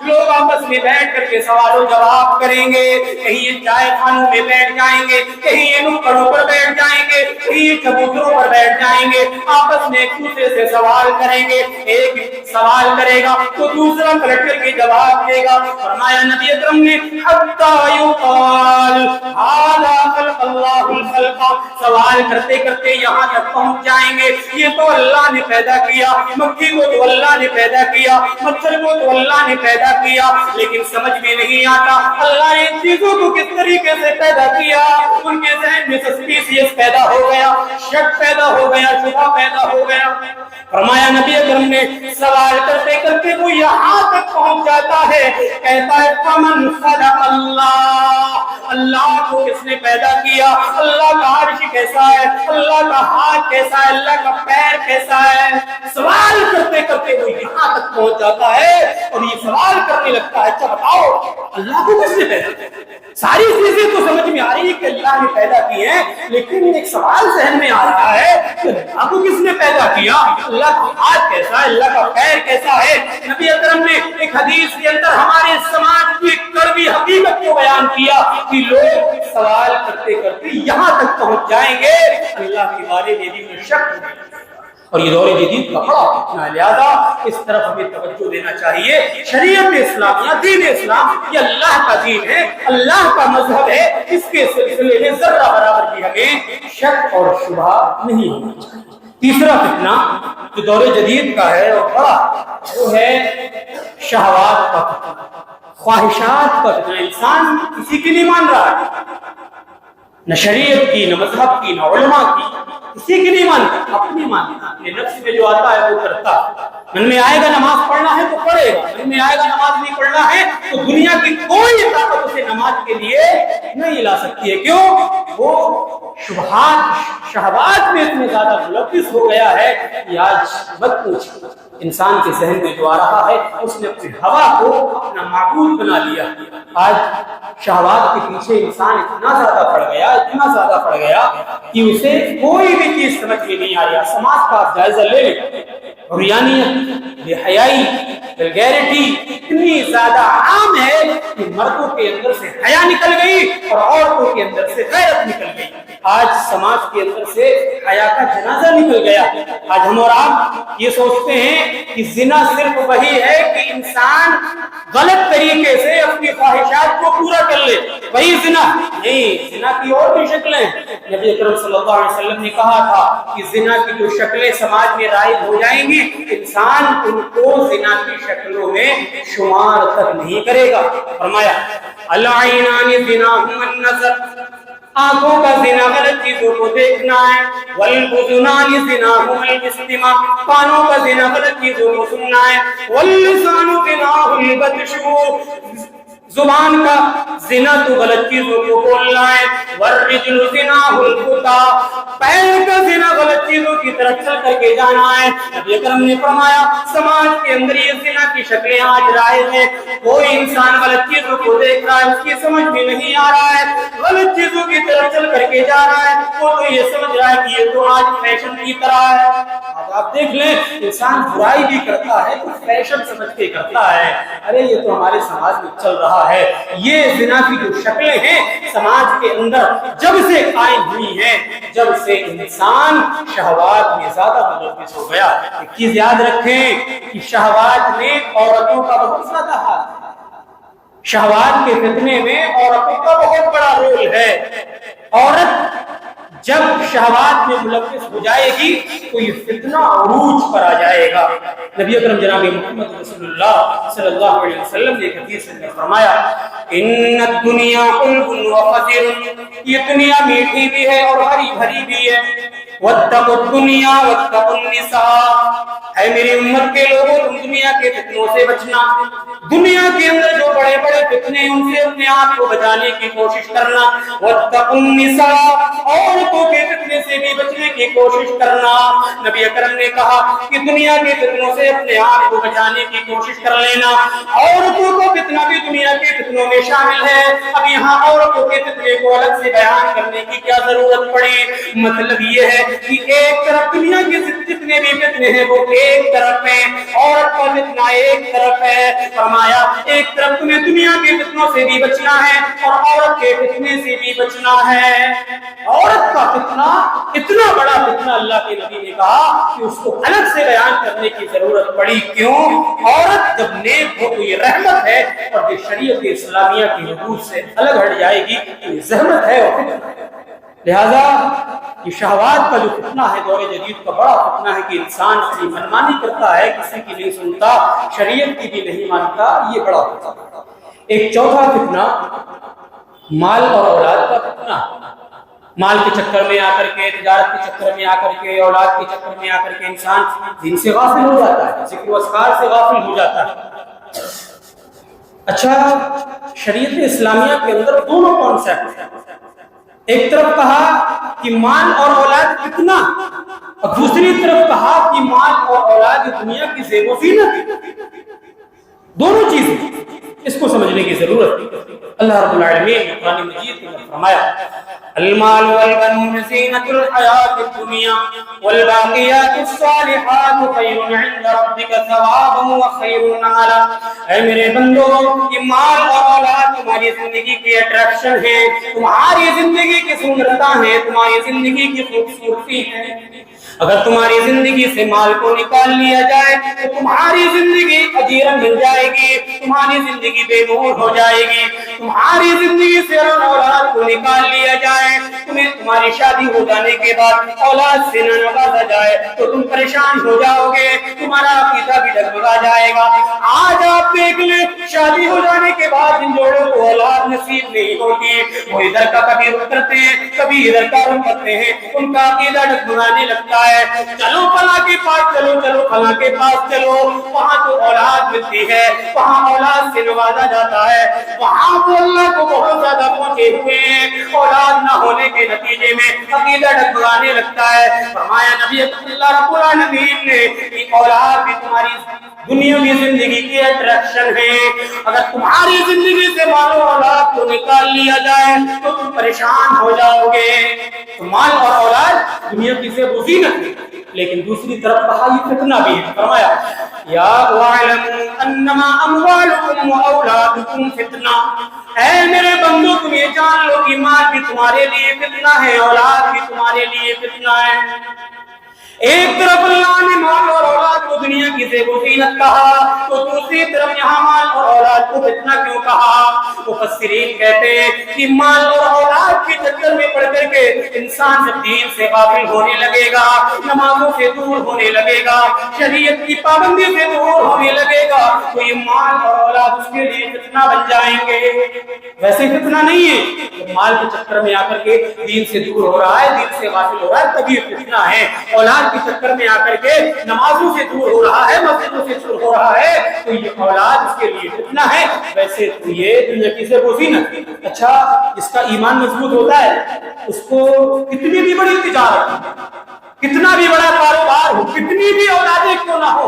لوگ آپس میں بیٹھ کر کے سوال و جواب کریں گے. کہیں یہ چائے خانوں میں بیٹھ جائیں گے, کہیں یہ نکڑوں پر بیٹھ جائیں گے, کہیں یہ چبوتروں پر بیٹھ جائیں گے, آپس میں ایک دوسرے سے سوال کریں گے. ایک سوال کرے گا تو دوسرا پلٹ کر کے جواب دے گا. فرمایا نبی اکرم نے حتی یقال ھذا خلق اللہ الخلق, سوال کرتے کرتے یہاں تک پہنچ جائیں گے یہ تو اللہ نے پیدا کیا, مکھی کو تو اللہ نے پیدا کیا, مچھر کو تو اللہ نے پیدا کیا, لیکن سمجھ میں نہیں آتا اللہ نے ان چیزوں کو کس طریقے سے پیدا کیا. ان کے ذہن میں سسپیشیس پیدا ہو گیا, شک پیدا ہو گیا, شبہ پیدا ہو گیا. فرمایا نبی اکرم نے سوال کرتے کرتے وہ یہاں تک پہنچ جاتا ہے, کہتا ہے فمن خلق اللہ, اللہ کو کس نے پیدا کیا, اللہ کا عرش کیسا ہے, اللہ کا ہاتھ کیسا ہے, اللہ کا پیر کیسا ہے. سوال کرتے کرتے وہ یہاں تک پہنچ جاتا ہے اور یہ سوال کرنے لگتا ہے, اچھا بتاؤ اللہ کو کس نے پیدا کیا. ساری چیزیں تو سمجھ میں آ رہی ہے کہ اللہ نے پیدا کی ہیں, لیکن ایک سوال ذہن میں آ رہا ہے کہ اللہ کو کس نے پیدا کیا, اللہ کا ہاتھ کیسا ہے, اللہ کا پیر کیسا ہے. نبی اکرم نے ایک حدیث کے اندر ہمارے سماج کی کڑوی حقیقت کو بیان کیا کہ لوگ سوال کرتے کرتے یہاں تک پہنچ جائیں گے اللہ کے بارے میں بھی شک. اور یہ دور جدید کا بڑا فتنہ ہے, لہذا اس طرف ہمیں توجہ دینا چاہیے. شریعت اسلامیہ, دین اسلام یہ اللہ کا دین ہے, اللہ کا مذہب ہے, اس کے سلسلے میں ذرہ برابر بھی ہمیں شک اور شبہ نہیں ہونا چاہیے. تیسرا فتنہ جو دور جدید کا ہے اور بڑا, وہ ہے شہوات کا فتنہ, خواہشات کا فتنہ. انسان کسی کی نہیں مان رہا ہے, نہ شریعت کی, نہ مذہب کی, نہ علماء کی, کسی کی نہیں مانتا, اپنی مانتا. یہ نفس میں جو آتا ہے وہ کرتا. من میں آئے گا نماز پڑھنا ہے تو پڑھے گا, من میں آئے گا نماز نہیں پڑھنا ہے تو دنیا کی کوئی طاقت اسے نماز کے لیے نہیں لا سکتی ہے. کیوں؟ وہ शुबहात शहवात में इतने ज्यादा मुलव्विस हो गया है कि आज मत पूछो। इंसान के जहन में जो आ रहा है उसने अपनी हवा को अपना माबूद बना लिया। आज शहवात के पीछे इंसान इतना ज्यादा पड़ गया कि उसे कोई भी चीज समझ में नहीं आ रहा। समाज का आप जायजा ले लें, रुयानियत, बेहयाई, वल्गैरिटी इतनी ज्यादा आम है कि मर्दों के अंदर से हया निकल गई और औरतों के अंदर से गैरत निकल गई। आज समाज के अंदर से हया का जनाजा निकल गया। आज हम और आप ये सोचते हैं कि जिना सिर्फ वही है कि इंसान गलत तरीके से अपनी ख्वाहिशात को पूरा कर ले, वही जिना नहीं। जिना की और भी शक्लें, नबी अकरम सल्लल्लाहु अलैहि वसल्लम ने कहा था कि जिना की जो शक्लें समाज में राइज हो जाएंगी, इंसान उनको जिना की शक्लों में शुमार तक नहीं करेगा। फरमाया अल-आइनानी ज़िनाहुमुन नज़र, आंखों का जिना गलत चीजों को देखना है। वल-उज़ुनानी ज़िनाहुमुल इस्तिमा, कानों का जिना गलत चीजों को सुनना है। वल-लिसानु ज़िनाहुल बत्शु, जुबान का जिना तो गलत चीजों को बोलना है। वर्रिजलु ज़िनाहुल खुता, पैर का जिना गलत चीजों की तरफ चल करके जाना है। नबी अकरम ने फरमाया समाज के अंदर ये जिना की शक्लें आज राइज है। कोई इंसान गलत चीजों को देख रहा है, उसकी समझ में नहीं आ रहा है, गलत चीजों की तरफ चल करके जा रहा है, वो तो ये समझ रहा है कि ये तो आज फैशन की तरह है। आज आप देख लें, इंसान बुराई भी करता है तो फैशन समझ के करता है। अरे ये तो हमारे समाज में चल रहा है। ये जिना की जो शक्लें हैं समाज के अंदर जब से कायम हुई हैं, जब से इंसान शहवात में ज्यादा मुलव्विस हो गया। एक चीज याद रखें कि शहवात में औरतों का बहुत ज्यादा हाथ है। शहवात के फितने में औरतों का बहुत बड़ा रोल है। औरत जब शहवात में मुलव्विस हो जाएगी तो ये फितना अरूज पर आ जाएगा। नबी अकरम जनाब मोहम्मद रसूलुल्लाह सल्लल्लाहु अलैहि वसल्लम ने हदीस में फरमाया इन्नद दुनिया उल्बुन व फजिरुन, ये दुनिया मीठी भी है और हरी भरी भी है। वत्तकुद दुनिया वत्तकुन निसा, है मेरी उम्मत के लोगों तुम दुनिया के फितनों से बचना। दुनिया के अंदर जो बड़े बड़े फितने उनसे अपने आप को बचाने की कोशिश करना। वत्तकुन निसा, औरतों के फितने से भी बचने की कोशिश करना। नबी अकरम ने कहा कि दुनिया के फितनों से अपने आप को बचाने की कोशिश कर लेना। औरतों को फितना भी दुनिया के फितनों में शामिल है। अब यहाँ औरतों के फितने को अलग से बयान करने की क्या जरूरत पड़ी? मतलब ये है कि एक तरफ दुनिया के जितने भी फितने हैं वो एक तरफ है, औरत का फितना एक तरफ है। फरमाया एक तरफ तुम्हें दुनिया के फितनों से भी बचना है और औरत के फितने से भी बचना है। औरत का फितना इतना बड़ा फितना अल्लाह के नबी ने कहा कि उसको अलग से बयान करने की जरूरत पड़ी। क्यों? औरत जब नेक हो तो ये रहमत है, और जो शरीयत इस्लामिया की हुदूद से अलग हट जाएगी तो ये ज़हमत है और फितना है। लिहाजा ये शहवात का जो फितना है दौर जदीद का बड़ा फितना है कि इंसान अपनी मनमानी करता है, किसी की नहीं सुनता, शरीयत की भी नहीं मानता। ये बड़ा फितना। एक चौथा फितना माल और औलाद का फितना। माल के चक्कर में आकर के, तिजारत के चक्कर में आकर के, औलाद के चक्कर में आकर के इंसान दिन से गाफिल हो जाता है, जिक्र व अस्कार से गाफिल हो जाता है। अच्छा, शरीयत इस्लामिया के अंदर दोनों कॉन्सेप्ट हैं। एक तरफ कहा कि माल और औलाद कितना, और दूसरी तरफ कहा कि माल और औलाद दुनिया की ज़ेब ज़ीनत। दोनों चीजें, इसको समझने की जरूरत है। अल्लाह रब्बुल आलमीन ने कुरान मजीद में फरमाया अल-माल वल बनून ज़ीनतुल हयातिद दुनिया वल बाक़ियातुस सालिहातु खैरुन इंदा रब्बिका सवाबन व खैरुन अमला। ऐ मेरे बंदो, ये माल और औलाद तुम्हारी जिंदगी की अट्रैक्शन है, तुम्हारी जिंदगी की सुंदरता है, तुम्हारी जिंदगी की खूबसूरती है। अगर तुम्हारी जिंदगी से माल को निकाल लिया जाए तो तुम्हारी जिंदगी अजीरन मिल जाएगी, तुम्हारी जिंदगी बेनूर हो जाएगी। तुम्हारी जिंदगी से औलाद को निकाल लिया जाए, तुम्हें तुम्हारी शादी हो जाने के बाद औलाद से न नवाजा जाए तो तुम परेशान हो जाओगे, तुम्हारा अकीदा भी डगमगा जाएगा। आज आप देख ले, शादी हो जाने के बाद जिन जोड़ों को औलाद नसीब नहीं होती, वो इधर का कभी रुख करते हैं, कभी इधर का रुख करते हैं, उनका अकीदा डगमगाने लगता है। चलो फला के पास चलो, चलो फला के पास चलो, वहाँ तो औलाद मिलती है, वहाँ औलाद से नवाजा जाता है, वहाँ तो अल्लाह को बहुत ज्यादा पहुंचे हुए हैं। औलाद ना होने के के नतीजे में अकीदा डगमगाने लगता है। फरमाया नबी अल्लाह रब्बुल आलमीन ने कि औलाद भी तुम्हारी दुनियावी जिंदगी की अट्रैक्शन है। अगर तुम्हारी जिंदगी से माल और औलाद को निकाल लिया जाए तो तुम परेशान हो जाओगे। तो माल और औलाद दुनिया की से ज़ीनत है, लेकिन दूसरी तरफ कहा ये फितना भी है। फरमाया या वअलमू अन्नमा अमवालुकुम व औलादुकुम फितना, ऐ मेरे बंदो तुम ये जान लो कि माल भी तुम्हारे लिए फितना है, औलाद भी तुम्हारे लिए फितना है। एक तरफ अल्लाह ने माल और औलाद को दुनिया की ज़ीनत कहा, तो दूसरी तरफ यहाँ माल और औलाद को फितना क्यों कहा? मुफस्सिरीन कहते हैं कि माल और औलाद के चक्कर में पड़ करके इंसान जब दीन से गाफिल होने लगेगा, नमाजों से दूर होने लगेगा, शरीयत की पाबंदी से दूर होने लगेगा, तो ये माल और औलाद उसके लिए फितना बन जाएंगे। वैसे फितना नहीं है, तो माल के चक्कर में आकर के दीन से दूर हो रहा है, दीन से गाफिल हो रहा है, तभी फितना है। औलाद के चक्कर में आकर के नमाजों से दूर हो रहा है, मस्जिदों से दूर हो रहा है, तो ये औलाद उसके लिए फितना है। वैसे तो ये दुनिया की ज़ीनत, अच्छा जिसका ईमान मजबूत होता है उसको कितनी भी बड़ी तिजारत, कितना भी बड़ा कारोबार हो, कितनी भी औलादें क्यों ना हो,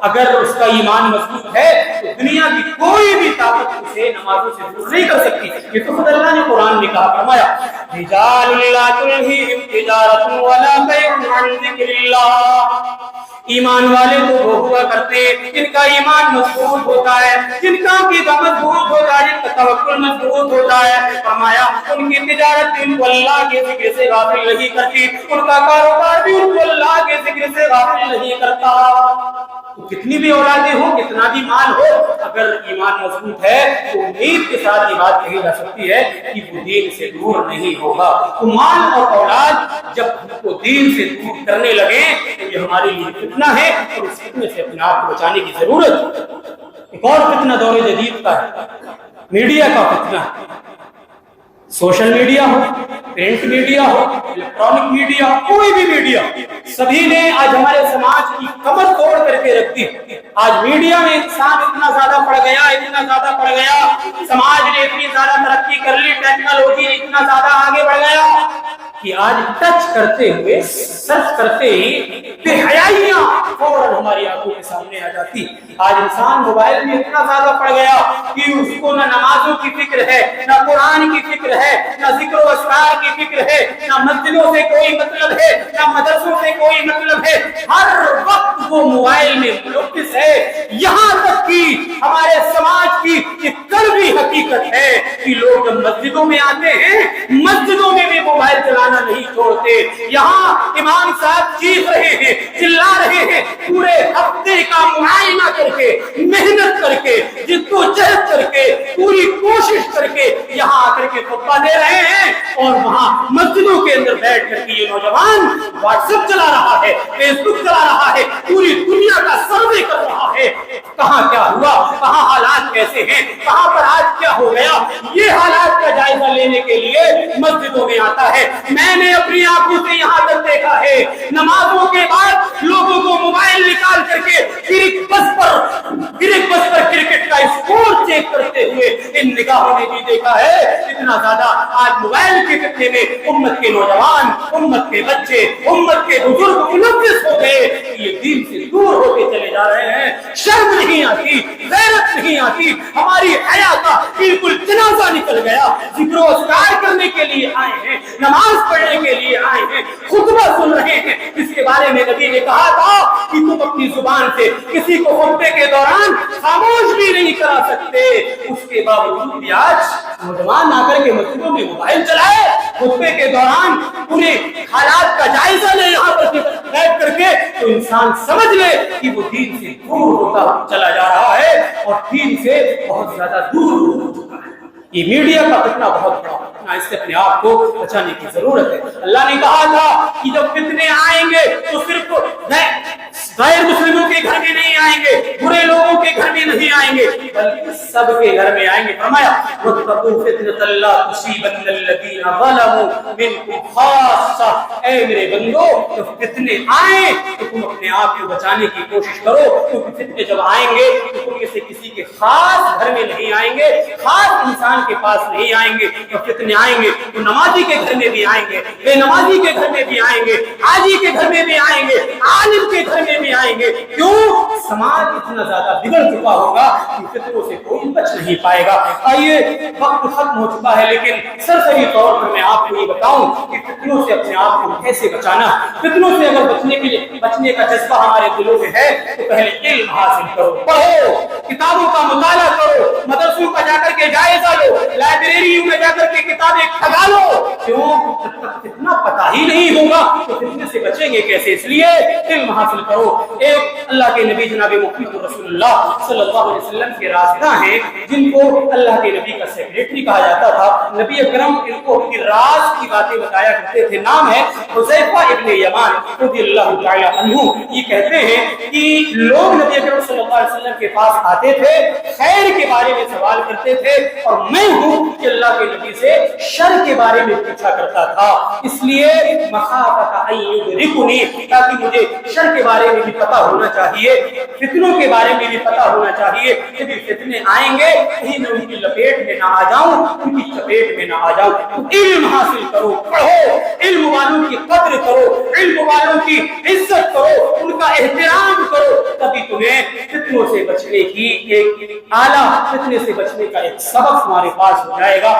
अगर उसका ईमान मजबूत है तो दुनिया की कोई भी ताकत उसे नमाजों से दूर नहीं कर सकती। ये तो खुद अल्लाह ने कुरान में कहा, फरमाया रिजालुन ला तुल्हिहिम तिजारतुन वला बैउन अन ज़िक्रिल्लाह, ईमान वाले तो वो हुआ करते जिनका ईमान मजबूत होता है, जिनका अकीदा मजबूत होता है, जिनका तवक्कुल मजबूत होता है। फरमाया उनकी तिजारत उनको अल्लाह के जिक्र से गाफिल नहीं करती, उनका कारोबार भी उनको अल्लाह के जिक्र से गाफिल नहीं करता। तो कितनी भी औलादें हो, कितना भी माल हो, अगर ईमान मजबूत है तो उम्मीद के साथ ये बात कही जा सकती है कि वो दीन से दूर नहीं होगा। तो माल और औलाद जब हमको दीन से दूर करने लगे तो ये हमारे लिए फितना है, और इस फितने से अपने आप को बचाने की जरूरत। एक और फितना दौर जदीद का है, मीडिया का फितना। सोशल मीडिया हो, प्रिंट मीडिया हो, इलेक्ट्रॉनिक मीडिया, कोई भी मीडिया, सभी ने आज हमारे समाज की कमर तोड़ करके रख दी। आज मीडिया में इंसान इतना ज्यादा पड़ गया, इतना ज्यादा पड़ गया, समाज ने इतनी ज्यादा तरक्की कर ली, टेक्नोलॉजी इतना ज्यादा आगे बढ़ गया कि आज टच करते हुए, सर्च करते ही बेहयाइयां फौरन हमारी आंखों के सामने आ जाती। आज इंसान मोबाइल में इतना ज्यादा पड़ गया कि उसको ना नमाजों की फिक्र है, ना कुरान की फिक्र है, ना जिक्र व अस्कार की फिक्र है, ना मस्जिदों से कोई मतलब है, ना मदरसों से कोई मतलब है। हर वक्त वो मोबाइल में मुलव्विस है। यहाँ तक कि हमारे समाज की एक कड़वी हकीकत है कि लोग जब मस्जिदों में आते हैं, मस्जिदों में भी मोबाइल चलाना नहीं छोड़ते। यहाँ इमाम साहब चीख रहे हैं, चिल्ला रहे हैं, पूरे हफ्ते का मुआयना करके, मेहनत करके, जिद्दोजहद करके, पूरी कोशिश करके यहाँ आकर के खुतबा दे रहे हैं, और वहाँ मस्जिदों के अंदर बैठ करके ये नौजवान व्हाट्सएप चला रहा है, फेसबुक चला रहा है, पूरी दुनिया का सर्वे कर रहा है। कहाँ क्या हुआ, कहाँ हालात कैसे हैं, कहाँ पर आज क्या हो गया, ये हालात का जायजा लेने के लिए मस्जिदों में आता है। मैंने अपनी आंखों से यहाँ तक देखा है, नमाजों के बाद लोगों को मोबाइल निकाल करके क्रिकेट बस पर क्रिकेट का स्कोर चेक करते हुए इन निगाहों ने भी देखा है। इतना ज्यादा आज मोबाइल के फितने में उम्मत के नौजवान, उम्मत के बच्चे, उम्मत के बुजुर्ग मुलव्विस हो गए, ये दीन से दूर होते चले जा रहे हैं। शर्म नहीं आती, गैरत नहीं आती, हमारी हया का बिल्कुल जनाजा निकल गया। जिक्र अस्कार करने के लिए आए हैं, नमाज पढ़ने के लिए आए हैं, खुतबा सुन रहे हैं, इसके बारे में नबी ने कहा था कि तुम अपनी जुबान से किसी को खुतबे के दौरान खामोश भी नहीं करा सकते। उसके बावजूद भी आज नौजवान आकर के मस्जिदों में मोबाइल चलाए, खुतबे के दौरान पूरे हालात का जायजा ले यहाँ पर बैठ करके, तो इंसान समझ ले कि वो दीन से दूर होता चला जा रहा है और दीन से बहुत ज्यादा दूर हो चुका है। ये मीडिया का फितना बहुत बड़ा फितना, इससे अपने आप को बचाने की जरूरत है। अल्लाह ने कहा था कि जब फितने आएंगे तो सिर्फ गैर मुस्लिमों के घर में नहीं आएंगे, बुरे लोगों के घर में नहीं आएंगे, बल्कि सबके घर में आएंगे। फरमाया वत्तकू फितनतल ला तुसीबन्नल्लज़ीना ज़लमू मिनकुम खास्सा, ऐ मेरे बंदो तो फितने आए तो तुम अपने आप को बचाने की कोशिश करो, क्योंकि फितने जब आएंगे तो तुम में से किसी के खास घर में नहीं आएंगे, खास इंसान के पास नहीं आएंगे। तो फितने आएंगे तो नमाजी के घर में भी आएंगे, बेनमाजी के घर में भी आएंगे, हाजी के घर में भी आएंगे, आलिम के घर में भी आएंगे। क्यों? समाज इतना ज्यादा बिगड़ चुका होगा कि फितनों से कोई बच नहीं पाएगा। आइए वक्त खत्म हो चुका है, लेकिन सरसरी तौर पर मैं आपको ये बताऊं कि फितनों से अपने आप को कैसे बचाना। फितनों से अगर बचने का जज्बा हमारे दिलों में है तो पहले इल्म हासिल करो, पढ़ो, किताबों का मुताला करो, मदरसों का जाकर के जायजा लो, लाइब्रेरियों में जाकर के किताबें खगा लो। क्यों? जब तक फितना पता ही नहीं होगा तो फितने से बचेंगे कैसे? इसलिए इल्म हासिल करो। एक अल्लाह के नबी जनाब मुहम्मद रसूलुल्लाह सल्लल्लाहु अलैहि वसल्लम के रास्ता हैं, जिनको अल्लाह के नबी का सेक्रेटरी कहा जाता था। नबी अकरम इनको अपनी राज की बातें बताया करते थे। नाम है हुज़ैफा इब्न यमान रज़ियल्लाहु तआला अन्हु। ये कहते हैं कि लोग नबी अकरम सल्लल्लाहु अलैहि वसल्लम के पास आते थे, खैर के बारे में सवाल करते थे, और मैं हूं कि अल्लाह के नबी से शर के बारे में पूछा करता था। इसलिए मखाफता अन युदरिकुनी, ताकि मुझे शर के बारे में भी पता होना चाहिए, फितनों के बारे में भी पता होना चाहिए। यदि फितने आएंगे कहीं मैं उनकी लपेट में ना आ जाऊं, उनकी चपेट में ना आ जाऊं। तो इल्म हासिल करो, पढ़ो, इल्म वालों की कद्र करो, इल्म वालों की इज्जत करो, उनका एहतराम करो, तभी तुम्हें फितनों से बचने की एक आला, फितने से बचने का एक सबक हमारे पास हो जाएगा।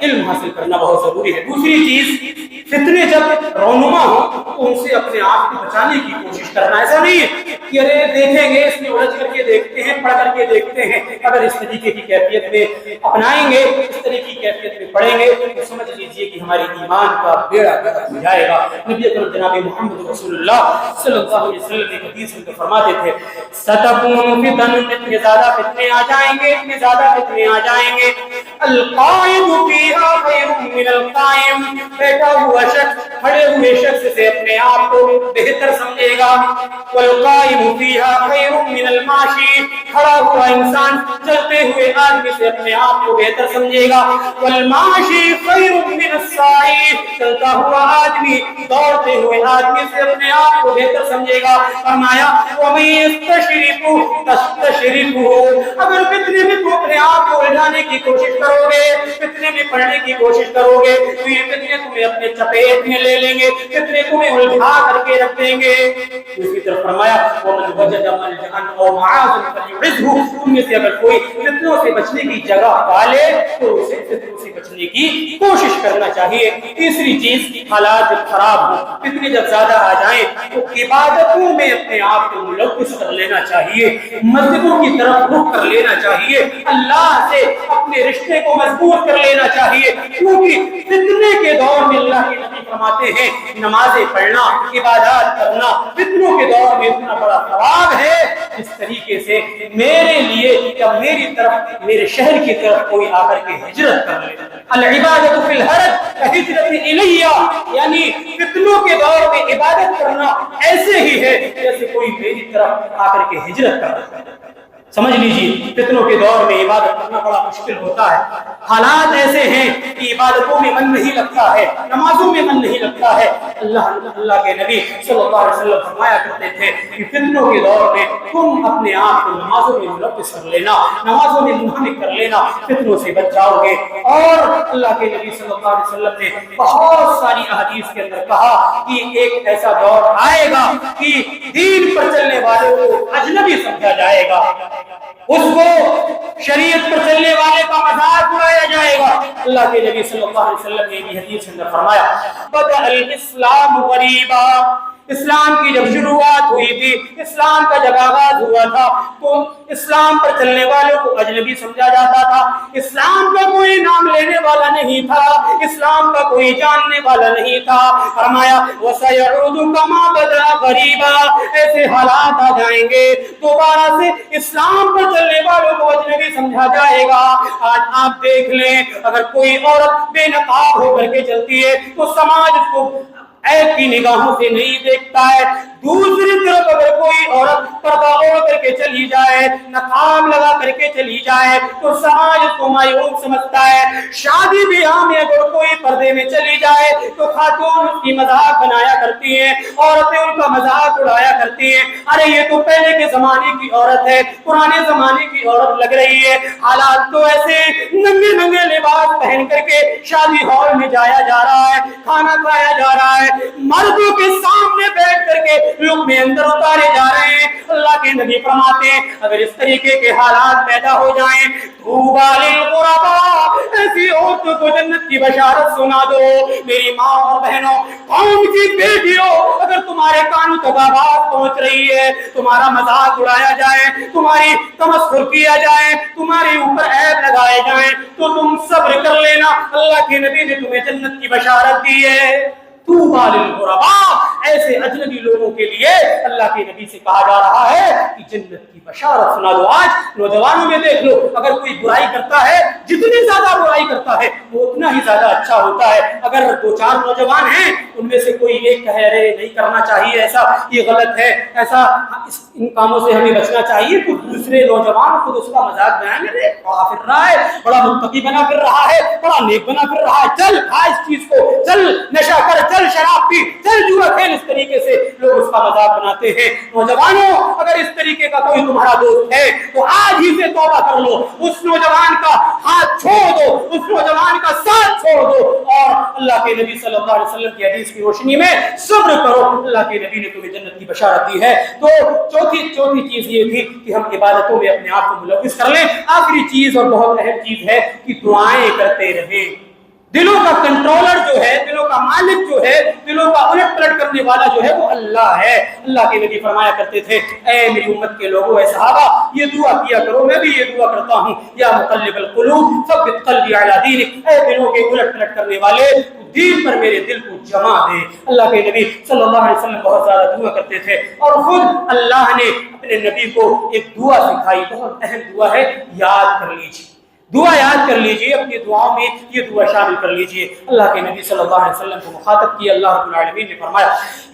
इल्म हासिल करना बहुत जरूरी है। दूसरी चीज, फितने जब रौनुमा हो तो उनसे अपने आप को बचाने की कोशिश करना। ऐसा नहीं है कि अरे देखेंगे, इसमें उलझ करके देखते हैं, पढ़ करके देखते हैं। अगर इस तरीके की कैफियत में अपनाएंगे, इस तरह की कैफियत में पढ़ेंगे तो समझ लीजिए कि हमारी ईमान का बेड़ा गर्क हो जाएगा। नबी अकरम जनाब मुहम्मद रसूलुल्लाह सल्लल्लाहु अलैहि वसल्लम एक हदीस में फरमाते थे, सतकूनु फितन, इतने ज्यादा फितने आ जाएंगे, इतने ज्यादा फितने आ जाएंगे। अल काइमु फीहा खैरुम मिनल काइम, बैठा हुआ शख्स खड़े हुए शख्स से अपने आप को बेहतर समझेगा। वल काइमु फीहा खैरुम मिनल माशी, खड़ा हुआ इंसान चलते हुए आदमी से अपने आप को बेहतर समझेगा। वल माशी खैरुम मिनस साई, चलता हुआ आदमी दौड़ते हुए आदमी से अपने आप को बेहतर समझेगा। फरमाया वमयस्तशरिफु तस्तशरिफु, अगर फितने में तुम अपने आप को उलझाने की कोशिश करोगे, फितने में पढ़ने की कोशिश करोगे, तो ये फितने तुम्हें अपने चपेट में ले लेंगे, फितने तुम्हें उलझा करके रख देंगे। दूसरी तरफ फरमाया वमन वजद मलजअन औ मआज़न फलयुइज़हु, तुम से अगर कोई फितनों से बचने की जगह पाले तो उसे फितनों से बचने की कोशिश करना चाहिए। तीसरी चीज, हालात जब खराब हो, फितने जब ज्यादा आ जाए तो इबादतों में अपने आप को मुलव्वस कर लेना चाहिए, मस्जिदों की तरफ रुख कर लेना चाहिए, अल्लाह से अपने रिश्ते को मजबूत कर लेना चाहिए। क्योंकि फितने के दौर में अल्लाह के नबी फरमाते हैं नमाजें पढ़ना, इबादत करना फितनों के दौर में इतना बड़ा सवाब है, इस तरीके से मेरे लिए या मेरी तरफ, मेरे शहर की तरफ कोई आकर के हिजरत कर ले। अल इबादतु फिल हरज हिजरत इलैया, यानी फितनों के दौर में इबादत करना ऐसे ही है जैसे कोई मेरी तरफ आकर के हिजरत कर रहा है। समझ लीजिए फितनों के दौर में इबादत करना बड़ा मुश्किल होता है। हालात ऐसे हैं कि इबादतों में मन नहीं लगता है, नमाजों में मन नहीं लगता है। अल्लाह के नबी सल्लल्लाहु अलैहि वसल्लम फरमाया करते थे कि फितनों के दौर में तुम अपने आप को नमाजों में मुलव्वस कर लेना, नमाजों में मुनहमिक कर लेना, फितनों से बच जाओगे। और अल्लाह के नबी सल्लल्लाहु अलैहि वसल्लम ने बहुत सारी अहादीस के अंदर कहा कि एक ऐसा दौर आएगा कि दीन पर चलने वालों को अजनबी समझा जाएगा, उसको शरीयत पर चलने वाले का मजाक उड़ाया जाएगा। अल्लाह के नबी सल्लल्लाहु अलैहि वसल्लम ने भी हदीस में फरमाया, बदअल इस्लाम गरीबा, इस्लाम की जब शुरुआत हुई थी, इस्लाम का जब आगाज हुआ था तो इस्लाम पर चलने वालों को अजनबी समझा जाता था। इस्लाम का कोई नाम लेने वाला नहीं था, इस्लाम का कोई जानने वाला नहीं था। फरमाया वसयउदु कमा बदा गरीबा, ऐसे हालात आ जाएंगे दोबारा से इस्लाम पर चलने वालों को अजनबी समझा जाएगा। आज आप देख लें, अगर कोई औरत बेनकाब होकर के चलती है तो समाज उसको ऐब की निगाहों से नहीं देखता है, दूसरी तरफ अगर कोई औरत पर्दा ओढ़ करके चली जाए, नकाब लगा करके चली जाए, तो समाज उसको मायूब समझता है। शादी ब्याह में अगर कोई पर्दे में चली जाए तो खातून उसकी मजाक बनाया करती हैं, औरतें उनका मजाक उड़ाया करती हैं। अरे ये तो पहले के जमाने की औरत है, पुराने जमाने की औरत लग रही है। हालात तो ऐसे, नंगे नंगे लिबास पहन करके शादी हॉल में जाया जा रहा है, खाना खाया जा रहा है, मर्दों के सामने बैठ करके लोग में अंदर उतारे जा रहे हैं। अल्लाह के नबी फरमाते हैं अगर इस तरीके के हालात पैदा हो जाएं, तूबा लिल गुरबा, ऐसी औरतों को जन्नत की बशारत सुना दो। मेरी माँ और बहनों, कौम की बेटियों, अगर तुम्हारे कानों तक आवाज पहुंच रही है, तुम्हारा मजाक उड़ाया जाए, तुम्हारी तमस्खुर किया जाए, तुम्हारे ऊपर ऐब लगाए जाए, तो तुम सब्र कर लेना। अल्लाह के नबी ने तुम्हें जन्नत की बशारत दी है। तूबा लिल गुरबा, ऐसे अजनबी लोगों के लिए अल्लाह के नबी से कहा जा रहा है कि जन्नत की बशारत सुना दो। आज नौजवानों में देख लो, अगर कोई बुराई करता है, जितनी ज्यादा बुराई करता है वो उतना ही ज्यादा अच्छा होता है। अगर दो चार नौजवान हैं, उनमें से कोई एक कहे अरे नहीं करना चाहिए ऐसा, ये गलत है, ऐसा इन कामों से हमें बचना चाहिए, तो दूसरे नौजवान खुद उसका मजाक बनाएंगे, अरे बड़ा फिर रहा है, बड़ा मुत्तकी बना फिर रहा है, बड़ा नेक बना फिर रहा है, चल खा इस चीज को, चल नशा कर, चल शराब पी, चल जुआ खेल। इस तरीके से लोग उसका मजाक बनाते हैं। नौजवानों, अगर इस तरीके का कोई तुम्हारा दोस्त है तो आज ही से तौबा कर लो, उस नौजवान का हाथ छोड़ दो, उस नौजवान का साथ छोड़ दो और अल्लाह के नबी सल्लल्लाहु अलैहि वसल्लम की हदीस की रोशनी में सब्र करो। अल्लाह के नबी ने तुम्हें जन्नत की बशारत दी है। तो चौथी चीज ये थी कि हम इबादतों में अपने आप को मुलव्विस कर लें। आखिरी चीज और बहुत अहम चीज है कि दुआएं करते रहें। दिलों का कंट्रोलर जो है, दिलों का मालिक जो है, दिलों का उलट पलट करने वाला जो है वो अल्लाह है। अल्लाह के नबी फरमाया करते थे, ऐ मेरी उम्मत के लोगों, ऐ सहाबा, ये दुआ किया करो, मैं भी ये दुआ करता हूँ, या मुक़ल्लिबल क़ुलूब सब्बित क़ल्बी अला दीनिक, ऐ दिलों के उलट पलट करने वाले, दीन पर मेरे दिल को जमा दे। अल्लाह के नबी सल्लल्लाहु अलैहि वसल्लम बहुत ज्यादा दुआ करते थे और खुद अल्लाह ने अपने नबी को एक दुआ सिखाई, बहुत अहम दुआ है, याद कर लीजिए। दुआ याद कर लीजिए, अपनी दुआओं में ये दुआ शामिल कर लीजिए। अल्लाह के नबी सल्लल्लाहु अलैहि वसल्लम को मुखातब किया अल्लाह रब्बुल आलमीन ने फरमाया,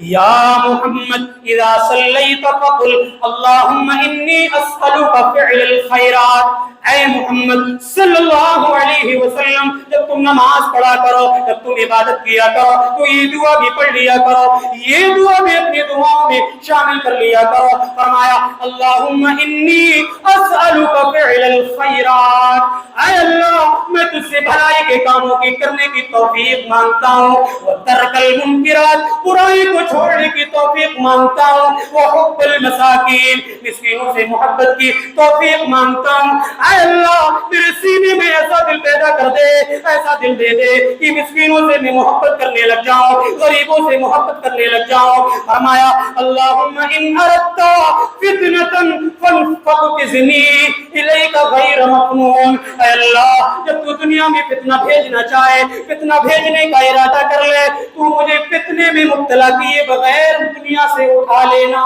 या मोहम्मद इज़ा सल्लैत फकुल अल्लाहुम्मा इन्नी अस्अलुका फ़िअलल खैरात। ऐ मोहम्मद सल्लल्लाहु अलैहि वसल्लम, जब तुम नमाज पढ़ा करो, जब तुम इबादत किया करो, तो ये दुआ भी पढ़ लिया करो, ये दुआ भी अपनी दुआओं में शामिल कर लिया करो। फरमाया, अल्लाहुम्मा इन्नी अस्अलुका फ़िअलल खैरात, ऐ अल्लाह मैं तुझसे भलाई के कामों की करने की तौफीक मांगता हूँ, व तर्कल मुनकिरात, बुराई को छोड़ने की तौफीक मांगता हूँ, व हुब्बुल मसाकीन, मिस्कीनों से मोहब्बत की तौफीक मांगता हूँ। ऐ अल्लाह मेरे सीने में ऐसा दिल पैदा कर दे, ऐसा दिल दे दे कि मिस्कीनों से मैं मोहब्बत करने लग जाऊं, गरीबों से मोहब्बत करने लग जाऊं। फरमाया, अल्लाहुम्मा इन अरद्ता फितनतन फन्फक़िज़नी इलैका गैर मफ़नून। ऐ अल्लाह जब तू दुनिया में फितना भेजना चाहे, फितना भेजने का इरादा कर ले, तू मुझे फितने में मुब्तला किए बगैर दुनिया से उठा लेना।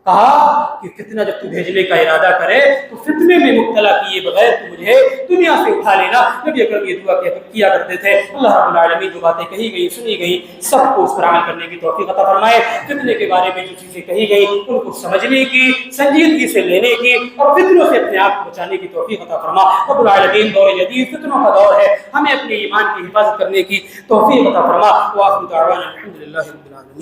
कहा कि फितना जब तू भेजने का इरादा करे तो फितने में मुब्तला किए बगैर तू मुझे दुनिया से उठा लेना। नबी अकरम ये दुआ किया करते थे। अल्लाह रब्बुल आलमीन जो बातें कही गई, सुनी गई, सबको उस पर अमल करने की तौफीक अता फरमाए। फितने के बारे में जो चीजें कही गई उनको समझने की, संजीदगी से लेने की और फितनों से अपने आप को बचाने की तौफीक अता फरमा। रब्बुल आलमीन दौर जदीद फितनों का दौर है, हमें अपने ईमान की हिफाजत करने की तौफीक अता फरमा। व आखिर दावाना अल्हम्दुलिल्लाहि रब्बिल आलमीन।